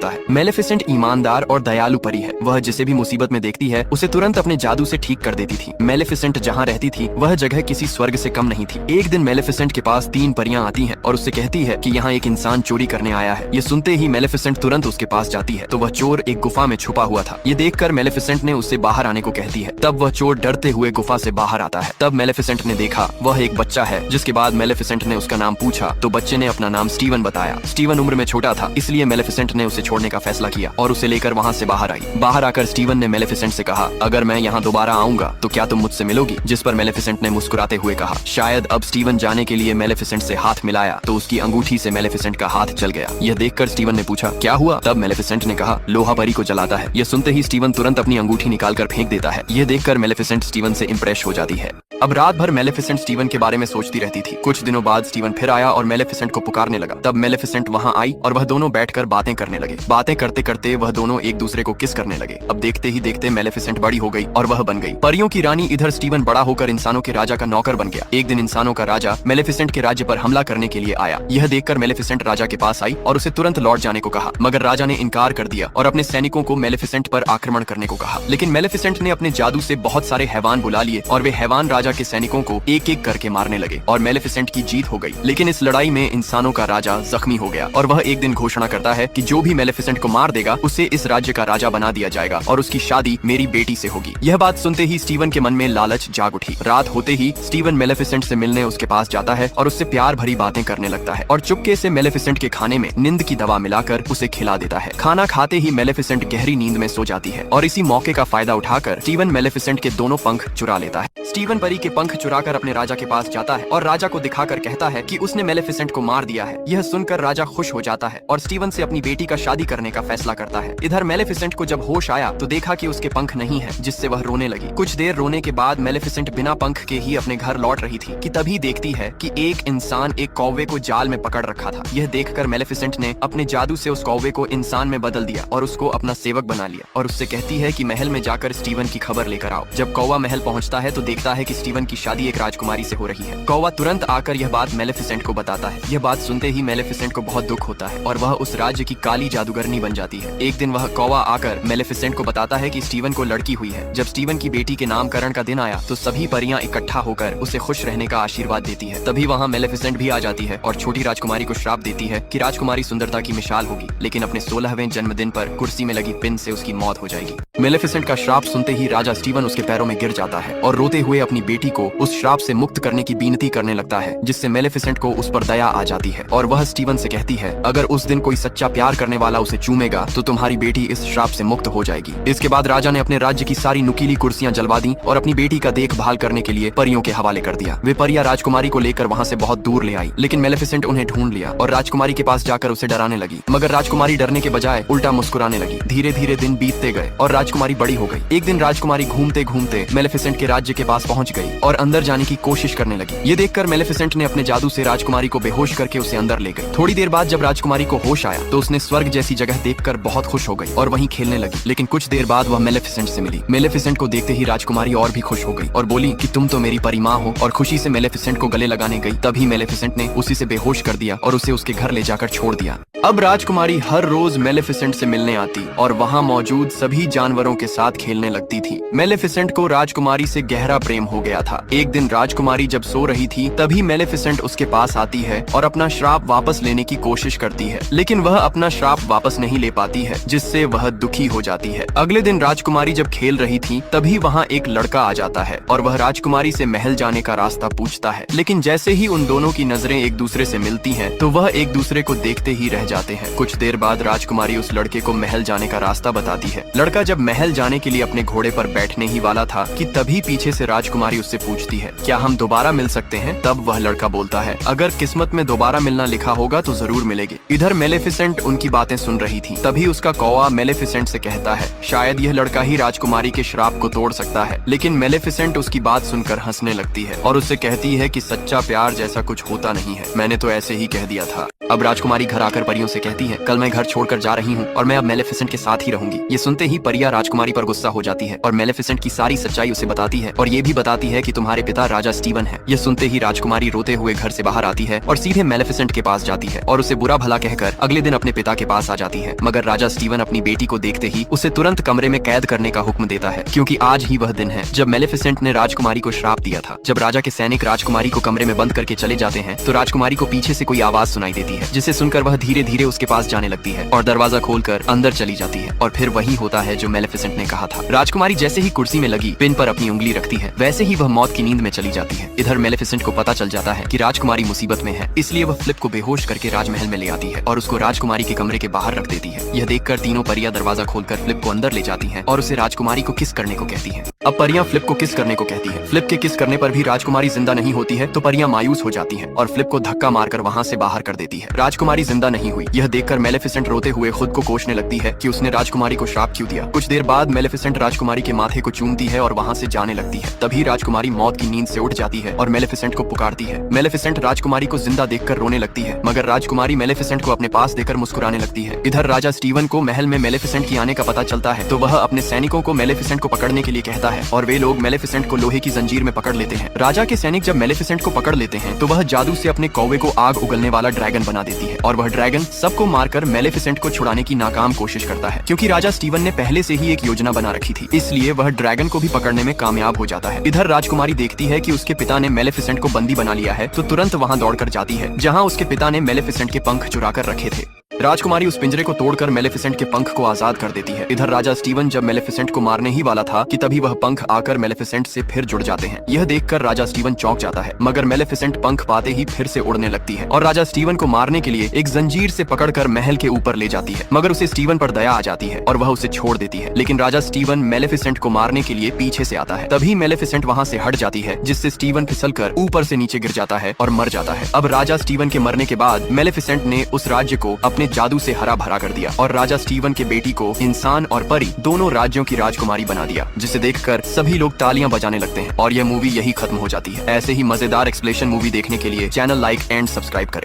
होता है। मेलेफिसेंट ईमानदार और दयालु परी है। वह जिसे भी मुसीबत में देखती है उसे तुरंत अपने जादू से ठीक कर देती थी। मेलेफिसेंट जहाँ रहती थी वह जगह किसी स्वर्ग से कम नहीं थी। एक दिन मेलेफिसेंट के पास 3 परियां आती हैं और उससे कहती है कि यहाँ एक इंसान चोरी करने आया है। ये सुनते ही मेलेफिसेंट तुरंत उसके पास जाती है तो वह चोर एक गुफा में छुपा हुआ था। ये देखकर मेलेफिसेंट ने उससे बाहर आने को कहती है। तब वह चोर डरते हुए गुफा से बाहर आता है। तब मेलेफिसेंट ने देखा वह एक बच्चा है। जिसके बाद मेलेफिसेंट ने उसका नाम पूछा तो बच्चे ने अपना नाम स्टीवन बताया। स्टीवन उम्र में छोटा था इसलिए मेलेफिसेंट ने उसे छोड़ने का फैसला किया और उसे लेकर वहाँ से बाहर आई। बाहर आकर स्टीवन ने मेलेफिसेंट से कहा, अगर मैं यहाँ दोबारा आऊंगा तो क्या तुम मुझसे मिलोगी? जिस पर मेलेफिसेंट ने मुस्कुराते हुए कहा। शायद अब स्टीवन जाने के लिए मेलेफिसेंट से हाथ मिलाया तो उसकी अंगूठी से मेलेफिसेंट का हाथ जल गया। यह देखकर स्टीवन ने पूछा, क्या हुआ? तब मेलेफिसेंट ने कहा, लोहा परी को जलाता है। यह सुनते ही स्टीवन तुरंत अपनी अंगूठी निकालकर फेंक देता है। यह देखकर मेलेफिसेंट स्टीवन से इम्प्रेस हो जाती है। अब रात भर मेलेफिसेंट स्टीवन के बारे में सोचती रहती थी। कुछ दिनों बाद स्टीवन फिर आया और मेलेफिसेंट को पुकारने लगा। तब मेलेफिसेंट वहाँ आई और वह दोनों बैठकर बातें करने लगे। बातें करते करते वह दोनों एक दूसरे को किस करने लगे। अब देखते ही देखते मेलेफिसेंट बड़ी हो गई और वह बन गई परियों की रानी। इधर स्टीवन बड़ा होकर इंसानों के राजा का नौकर बन गया। एक दिन इंसानों का राजा मेलेफिसेंट के राज्य पर हमला करने के लिए आया। यह देखकर मेलेफिसेंट राजा के पास आई और उसे तुरंत लौट जाने को कहा, मगर राजा ने इनकार कर दिया और अपने सैनिकों को मेलेफिसेंट पर आक्रमण करने को कहा। लेकिन मेलेफिसेंट ने अपने जादू से बहुत सारे हैवान बुला लिए और वे हैवान राजा के सैनिकों को एक एक करके मारने लगे और मेलेफिसेंट की जीत हो गई। लेकिन इस लड़ाई में इंसानों का राजा जख्मी हो गया और वह एक दिन घोषणा करता है कि जो भी मेलेफिसेंट को मार देगा उसे इस राज्य का राजा बना दिया जाएगा और उसकी शादी मेरी बेटी से होगी। यह बात सुनते ही स्टीवन के मन में लालच जाग उठी। रात होते ही स्टीवन मेलेफिसेंट से मिलने उसके पास जाता है और उससे प्यार भरी बातें करने लगता है और चुपके से मेलेफिसेंट के खाने में नींद की दवा मिलाकर उसे खिला देता है। खाना खाते ही मेलेफिसेंट गहरी नींद में सो जाती है और इसी मौके का फायदा उठाकर स्टीवन मेलेफिसेंट के दोनों पंख चुरा लेता है। स्टीवन परी के पंख चुराकर अपने राजा के पास जाता है और राजा को दिखाकर कहता है कि उसने मेलेफिसेंट को मार दिया है। यह सुनकर राजा खुश हो जाता है और स्टीवन से अपनी बेटी का शादी करने का फैसला करता है। इधर मेलेफिसेंट को जब होश आया तो देखा कि उसके पंख नहीं है, जिससे वह रोने लगी। कुछ देर रोने के बाद मेलेफिसेंट बिना पंख के ही अपने घर लौट रही थी कि तभी देखती है कि एक इंसान एक कौवे को जाल में पकड़ रखा था। यह देखकर मेलेफिसेंट ने अपने जादू से उस कौवे को इंसान में बदल दिया और उसको अपना सेवक बना लिया और उससे कहती है कि महल में जाकर स्टीवन की खबर लेकर आओ। जब कौवा महल पहुंचता है तो देखता है कि स्टीवन की शादी एक राजकुमारी से हो रही है। कौवा तुरंत आकर यह बात मेलेफिसेंट को बताता है। यह बात सुनते ही मेलेफिसेंट को बहुत दुख होता है और वह उस राज्य की काली जादूगरनी बन जाती है। एक दिन वह कौवा आकर मेलेफिसेंट को बताता है कि स्टीवन को लड़की हुई है। जब स्टीवन की बेटी के नामकरण का दिन आया तो सभी परियां इकट्ठा होकर उसे खुश रहने का आशीर्वाद देती है। तभी वहाँ मेलेफिसेंट भी आ जाती है और छोटी राजकुमारी को श्राप देती है कि राजकुमारी सुंदरता की मिसाल होगी, लेकिन अपने 16वें जन्मदिन पर कुर्सी में लगी पिन से उसकी मौत हो जाएगी। मेलेफिसेंट का श्राप सुनते ही राजा स्टीवन उसके पैरों में गिर जाता है और रोते हुए अपनी बेटी को उस श्राप से मुक्त करने की विनती करने लगता है, जिससे मेलेफिसेंट को उस पर दया आ जाती है और वह स्टीवन से कहती है, अगर उस दिन कोई सच्चा प्यार करने वाला उसे चूमेगा तो तुम्हारी बेटी इस श्राप से मुक्त हो जाएगी। इसके बाद राजा ने अपने राज्य की सारी नुकीली कुर्सियां जलवा दी और अपनी बेटी का देखभाल करने के लिए परियों के हवाले कर दिया। वे परियां राजकुमारी को लेकर वहाँ से बहुत दूर ले आई, लेकिन मेलेफिसेंट उन्हें ढूंढ लिया और राजकुमारी के पास जाकर उसे डराने लगी, मगर राजकुमारी डरने के बजाय उल्टा मुस्कुराने लगी। धीरे धीरे दिन बीतते गए और राजकुमारी बड़ी हो गई। एक दिन राजकुमारी घूमते घूमते मेलेफिसेंट के राज्य के पास पहुंच गई और अंदर जाने की कोशिश करने लगी। ये देखकर मेलेफिसेंट ने अपने जादू से राजकुमारी को बेहोश करके उसे अंदर ले गई। थोड़ी देर बाद जब राजकुमारी को होश आया तो उसने स्वर्ग जैसी जगह देखकर बहुत खुश हो गई और वहीं खेलने लगी। लेकिन कुछ देर बाद वह मेलेफिसेंट से मिली। मेलेफिसेंट को देखते ही राजकुमारी और भी खुश हो गई और बोली कि तुम तो मेरी परी माँ हो, और खुशी से मेलेफिसेंट को गले लगाने गई। तभी मेलेफिसेंट ने उसी से बेहोश कर दिया और उसे उसके घर ले जाकर छोड़ दिया। अब राजकुमारी हर रोज मेलेफिसेंट से मिलने आती और वहाँ मौजूद सभी जानवरों के साथ खेलने लगती थी। मेलेफिसेंट को राजकुमारी से गहरा प्रेम हो गया था। एक दिन राजकुमारी जब सो रही थी तभी मेलेफिसेंट उसके पास आती है और अपना श्राप वापस लेने की कोशिश करती है, लेकिन वह अपना श्राप वापस नहीं ले पाती है, जिससे वह दुखी हो जाती है। अगले दिन राजकुमारी जब खेल रही थी तभी वहाँ एक लड़का आ जाता है और वह राजकुमारी से महल जाने का रास्ता पूछता है। लेकिन जैसे ही उन दोनों की नजरें एक दूसरे से मिलती हैं, तो वह एक दूसरे को देखते ही रह जाते हैं। कुछ देर बाद राजकुमारी उस लड़के को महल जाने का रास्ता बताती है। लड़का जब महल जाने के लिए अपने घोड़े पर बैठने ही वाला था कि तभी पीछे से राजकुमारी उससे पूछती है, क्या हम दोबारा मिल सकते हैं? तब वह लड़का बोलता है, अगर किस्मत में दोबारा मिलना लिखा होगा तो जरूर मिलेंगे। इधर मेलेफिसेंट उनकी बातें सुन रही थी। तभी उसका कौवा मेलेफिसेंट से कहता है, शायद यह लड़का ही राजकुमारी के श्राप को तोड़ सकता है। लेकिन मेलेफिसेंट उसकी बात सुनकर हंसने लगती है और उससे कहती है कि सच्चा प्यार जैसा कुछ होता नहीं है, मैंने तो ऐसे ही कह दिया था। अब राजकुमारी घर आकर परियों से कहती है, कल मैं घर छोड़कर जा रही हूँ और मैं अब मेलेफिसेंट के साथ ही रहूंगी। ये सुनते ही परिया राजकुमारी पर गुस्सा हो जाती है और मेलेफिसेंट की सारी सच्चाई उसे बताती है और ये भी बताती है कि तुम्हारे पिता राजा स्टीवन है। ये सुनते ही राजकुमारी रोते हुए घर से बाहर आती है और सीधे मेलेफिसेंट के पास जाती है और उसे बुरा भला कहकर अगले दिन अपने पिता के पास आ जाती है। मगर राजा स्टीवन अपनी बेटी को देखते ही उसे तुरंत कमरे में कैद करने का हुक्म देता है, क्योंकि आज ही वह दिन है जब मेलेफिसेंट ने राजकुमारी को श्राप दिया था। जब राजा के सैनिक राजकुमारी को कमरे में बंद करके चले जाते हैं तो राजकुमारी को पीछे से कोई आवाज सुनाई देती है, जिसे सुनकर वह धीरे धीरे उसके पास जाने लगती है और दरवाजा खोलकर अंदर चली जाती है। और फिर वही होता है जो मेलेफिसेंट ने कहा था। राजकुमारी जैसे ही कुर्सी में लगी पिन पर अपनी उंगली रखती है, वैसे ही वह मौत की नींद में चली जाती है। इधर मेलेफिसेंट को पता चल जाता है कि राजकुमारी मुसीबत में है, इसलिए वह फ्लिप को बेहोश करके राजमहल में ले आती है और उसको राजकुमारी के कमरे के बाहर रख देती है। यह देखकर तीनों परियां दरवाजा खोलकर फ्लिप को अंदर ले जाती हैं और उसे राजकुमारी को किस करने को कहती हैं। अब परियां फ्लिप को किस करने को कहती हैं। फ्लिप के किस करने पर भी राजकुमारी जिंदा नहीं होती है तो परियां मायूस हो जाती हैं और फ्लिप को धक्का मारकर वहां से बाहर कर देती है। राजकुमारी जिंदा नहीं हुई। यह देखकर मेलेफिसेंट रोते हुए खुद को कोसने लगती है कि उसने राजकुमारी को श्राप क्यों दिया। कुछ देर बाद मेलेफिसेंट राजकुमारी के माथे को चूमती है और वहां से जाने लगती है। तभी राजकुमारी मौत की नींद से उठ जाती है और मेलेफिसेंट को पुकारती है। मेलेफिसेंट राजकुमारी को जिंदा देखकर रोने लगती है, मगर राजकुमारी मेलेफिसेंट को अपने पास देकर मुस्कुराने लगती है। इधर राजा स्टीवन को महल में मेलेफिसेंट की आने का पता चलता है तो वह अपने सैनिकों को मेलेफिसेंट को पकड़ने के लिए कहता है और वे लोग मेलेफिसेंट को लोहे की जंजीर में पकड़ लेते हैं। राजा के सैनिक जब मेलेफिसेंट को पकड़ लेते हैं तो वह जादू से अपने कौवे को आग उगलने वाला ड्रैगन बना देती है और वह ड्रैगन सबको मारकर मेलेफिसेंट को छुड़ाने की नाकाम कोशिश करता है, क्योंकि राजा स्टीवन ने पहले से ही एक योजना बना रखी थी, इसलिए वह ड्रैगन को भी पकड़ने में कामयाब हो जाता है। इधर राजकुमारी देखती है कि उसके पिता ने मेलेफिसेंट को बंदी बना लिया है तो तुरंत वहां दौड़कर जाती है जहां उसके पिता ने मेलेफिसेंट के पंख चुरा कर रखे थे। राजकुमारी उस पिंजरे को तोड़कर मेलेफिसेंट के पंख को आजाद कर देती है। इधर राजा स्टीवन जब मेलेफिसेंट को मारने ही वाला था कि तभी वह पंख आकर मेलेफिसेंट से फिर जुड़ जाते हैं। यह देखकर राजा स्टीवन चौंक जाता है, मगर मेलेफिसेंट पंख पाते ही फिर से उड़ने लगती है और राजा स्टीवन को मारने के लिए एक जंजीर से पकड़कर महल के ऊपर ले जाती है, मगर उसे स्टीवन पर दया आ जाती है और वह उसे छोड़ देती है। लेकिन राजा स्टीवन मेलेफिसेंट को मारने के लिए पीछे से आता है। तभी मेलेफिसेंट वहां से हट जाती है, जिससे स्टीवन फिसलकर ऊपर से नीचे गिर जाता है और मर जाता है। अब राजा स्टीवन के मरने के बाद मेलेफिसेंट ने उस राज्य को अपने जादू से हरा भरा कर दिया और राजा स्टीवन के बेटी को इंसान और परी दोनों राज्यों की राजकुमारी बना दिया, जिसे देखकर सभी लोग तालियां बजाने लगते हैं और यह मूवी यही खत्म हो जाती है। ऐसे ही मजेदार एक्सप्लेनेशन मूवी देखने के लिए चैनल लाइक एंड सब्सक्राइब करें।